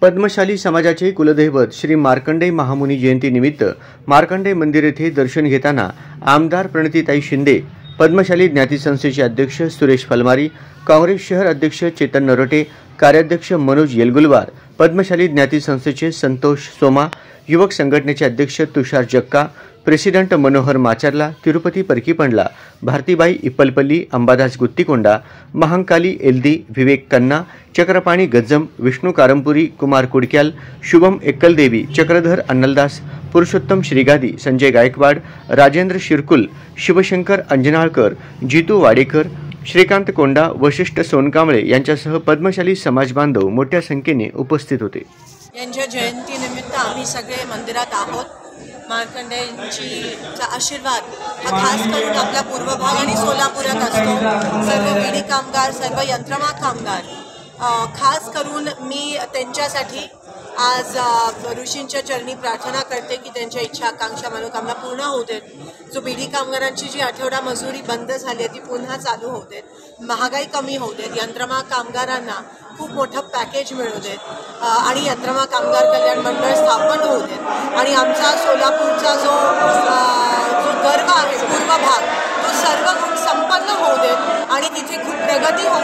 पद्मशाली समाजाचे कुलदैवत श्री मार्कंडेय महामुनी जयंतीनिमित्त मार्कंडेय मंदिर येथे दर्शन घेताना आमदार प्रणितीताई शिंदे, पद्मशाली ज्ञाती संस्थेचे अध्यक्ष सुरेश फलमारी, काँग्रेस शहर अध्यक्ष चेतन नरोटे, कार्याध्यक्ष मनोज येलगुलवार, पद्मशाली ज्ञाती संस्थेचे संतोष सोमा, युवक संघटनेचे अध्यक्ष तुषार जक्का, प्रेसिडेंट मनोहर माचारला, तिरुपती परकीपंडला, भारतीबाई इप्पलपल्ली, अंबादास गुत्तीकोंडा, महांकाली एल्दी, विवेक कन्ना, चक्रपाणी गज्जम, विष्णू कारंपुरी, कुमार कुडक्याल, शुभम एक्कलदेवी, चक्रधर अन्नलदास, पुरुषोत्तम श्रीगादी, संजय गायकवाड, राजेंद्र शिरकुल, शिवशंकर अंजनाळकर, जितू वाडेकर, श्रीकांत कोंडा, वशिष्ठ सोनकांबळे यांच्यासह पद्मशाली समाज बांधव मोठ्या संख्येने उपस्थित होते. यांच्या जयंतीनिमित्त आम्ही सगळे मंदिरात आहोत. मार्कंडेयांचा आशीर्वाद हा खास करून आपला पूर्व भाग आणि सोलापुरात असतो. सर्व विडी कामगार, सर्व यंत्रमा कामगार, खास करून मी त्यांच्यासाठी आज ऋषींच्या चरणी प्रार्थना करते की त्यांच्या इच्छा आकांक्षा मनोकामना पूर्ण होऊ देत. जो बीडी कामगारांची जी आठवडा मजुरी बंद झाली आहे ती पुन्हा चालू होऊ देत. महागाई कमी होऊ देत. यंत्रमा कामगारांना खूप मोठं पॅकेज मिळू देत आणि यंत्रमा कामगार कल्याण मंडळ स्थापन होऊ देत. आणि आमचा सोलापूरचा जो गर्व आहे पूर्व भाग तो सर्व गुण संपन्न होऊ देत आणि तिथे खूप प्रगती होऊ